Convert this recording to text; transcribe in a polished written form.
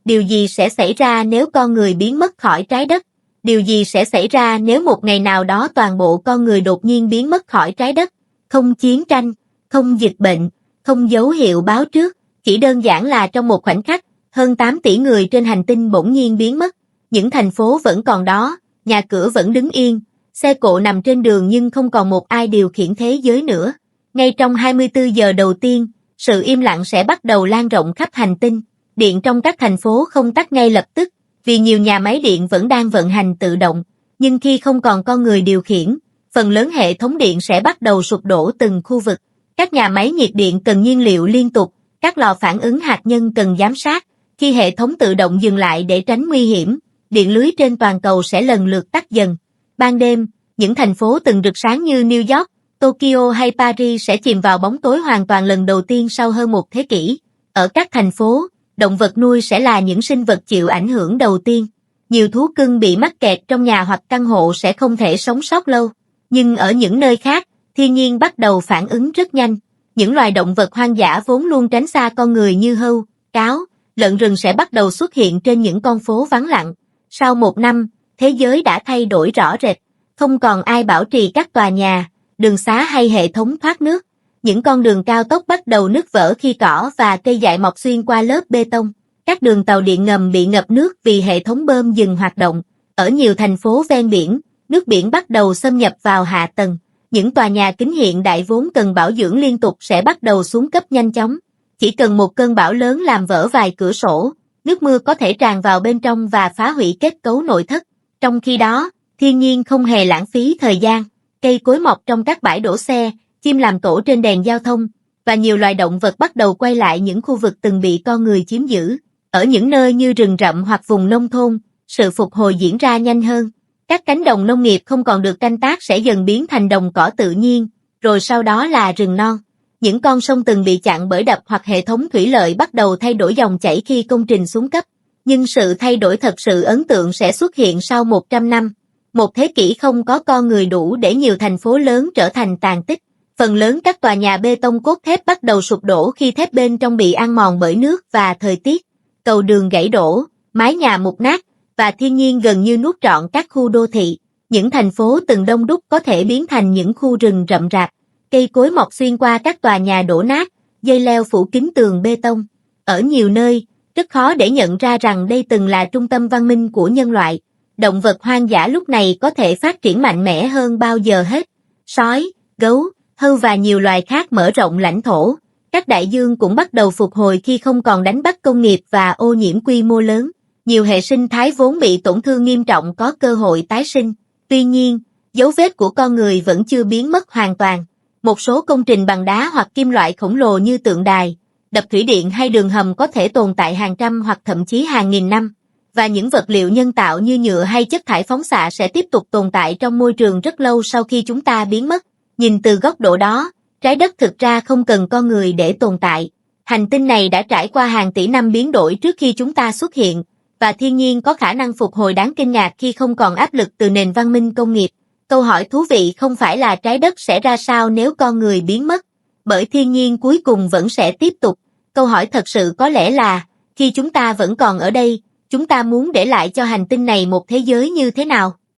Điều gì sẽ xảy ra nếu con người biến mất khỏi trái đất? Điều gì sẽ xảy ra nếu một ngày nào đó toàn bộ con người đột nhiên biến mất khỏi trái đất? Không chiến tranh, không dịch bệnh, không dấu hiệu báo trước, chỉ đơn giản là trong một khoảnh khắc, hơn 8 tỷ người trên hành tinh bỗng nhiên biến mất. Những thành phố vẫn còn đó, nhà cửa vẫn đứng yên, xe cộ nằm trên đường nhưng không còn một ai điều khiển thế giới nữa. Ngay trong 24 giờ đầu tiên, sự im lặng sẽ bắt đầu lan rộng khắp hành tinh. Điện trong các thành phố không tắt ngay lập tức, vì nhiều nhà máy điện vẫn đang vận hành tự động. Nhưng khi không còn con người điều khiển, phần lớn hệ thống điện sẽ bắt đầu sụp đổ từng khu vực. Các nhà máy nhiệt điện cần nhiên liệu liên tục, các lò phản ứng hạt nhân cần giám sát. Khi hệ thống tự động dừng lại để tránh nguy hiểm, điện lưới trên toàn cầu sẽ lần lượt tắt dần. Ban đêm, những thành phố từng rực sáng như New York, Tokyo hay Paris sẽ chìm vào bóng tối hoàn toàn lần đầu tiên sau hơn một thế kỷ. Ở các thành phố, động vật nuôi sẽ là những sinh vật chịu ảnh hưởng đầu tiên. Nhiều thú cưng bị mắc kẹt trong nhà hoặc căn hộ sẽ không thể sống sót lâu. Nhưng ở những nơi khác, thiên nhiên bắt đầu phản ứng rất nhanh. Những loài động vật hoang dã vốn luôn tránh xa con người như hươu, cáo, lợn rừng sẽ bắt đầu xuất hiện trên những con phố vắng lặng. Sau một năm, thế giới đã thay đổi rõ rệt. Không còn ai bảo trì các tòa nhà, đường xá hay hệ thống thoát nước. Những con đường cao tốc bắt đầu nứt vỡ khi cỏ và cây dại mọc xuyên qua lớp bê tông. Các đường tàu điện ngầm bị ngập nước vì hệ thống bơm dừng hoạt động. Ở nhiều thành phố ven biển, nước biển bắt đầu xâm nhập vào hạ tầng. Những tòa nhà kính hiện đại vốn cần bảo dưỡng liên tục sẽ bắt đầu xuống cấp nhanh chóng. Chỉ cần một cơn bão lớn làm vỡ vài cửa sổ, nước mưa có thể tràn vào bên trong và phá hủy kết cấu nội thất. Trong khi đó, thiên nhiên không hề lãng phí thời gian. Cây cối mọc trong các bãi đỗ xe, chim làm tổ trên đèn giao thông, và nhiều loài động vật bắt đầu quay lại những khu vực từng bị con người chiếm giữ. Ở những nơi như rừng rậm hoặc vùng nông thôn, sự phục hồi diễn ra nhanh hơn. Các cánh đồng nông nghiệp không còn được canh tác sẽ dần biến thành đồng cỏ tự nhiên, rồi sau đó là rừng non. Những con sông từng bị chặn bởi đập hoặc hệ thống thủy lợi bắt đầu thay đổi dòng chảy khi công trình xuống cấp. Nhưng sự thay đổi thật sự ấn tượng sẽ xuất hiện sau 100 năm. Một thế kỷ không có con người đủ để nhiều thành phố lớn trở thành tàn tích. Phần lớn các tòa nhà bê tông cốt thép bắt đầu sụp đổ khi thép bên trong bị ăn mòn bởi nước và thời tiết. Cầu đường gãy đổ, mái nhà mục nát, và thiên nhiên gần như nuốt trọn các khu đô thị. Những thành phố từng đông đúc có thể biến thành những khu rừng rậm rạp. Cây cối mọc xuyên qua các tòa nhà đổ nát, dây leo phủ kín tường bê tông. Ở nhiều nơi, rất khó để nhận ra rằng đây từng là trung tâm văn minh của nhân loại. Động vật hoang dã lúc này có thể phát triển mạnh mẽ hơn bao giờ hết. Sói, gấu, hươu và nhiều loài khác mở rộng lãnh thổ. Các đại dương cũng bắt đầu phục hồi khi không còn đánh bắt công nghiệp và ô nhiễm quy mô lớn. Nhiều hệ sinh thái vốn bị tổn thương nghiêm trọng có cơ hội tái sinh. Tuy nhiên, dấu vết của con người vẫn chưa biến mất hoàn toàn. Một số công trình bằng đá hoặc kim loại khổng lồ như tượng đài, đập thủy điện hay đường hầm có thể tồn tại hàng trăm hoặc thậm chí hàng nghìn năm. Và những vật liệu nhân tạo như nhựa hay chất thải phóng xạ sẽ tiếp tục tồn tại trong môi trường rất lâu sau khi chúng ta biến mất. Nhìn từ góc độ đó, trái đất thực ra không cần con người để tồn tại. Hành tinh này đã trải qua hàng tỷ năm biến đổi trước khi chúng ta xuất hiện, và thiên nhiên có khả năng phục hồi đáng kinh ngạc khi không còn áp lực từ nền văn minh công nghiệp. Câu hỏi thú vị không phải là trái đất sẽ ra sao nếu con người biến mất, bởi thiên nhiên cuối cùng vẫn sẽ tiếp tục. Câu hỏi thật sự có lẽ là, khi chúng ta vẫn còn ở đây, chúng ta muốn để lại cho hành tinh này một thế giới như thế nào?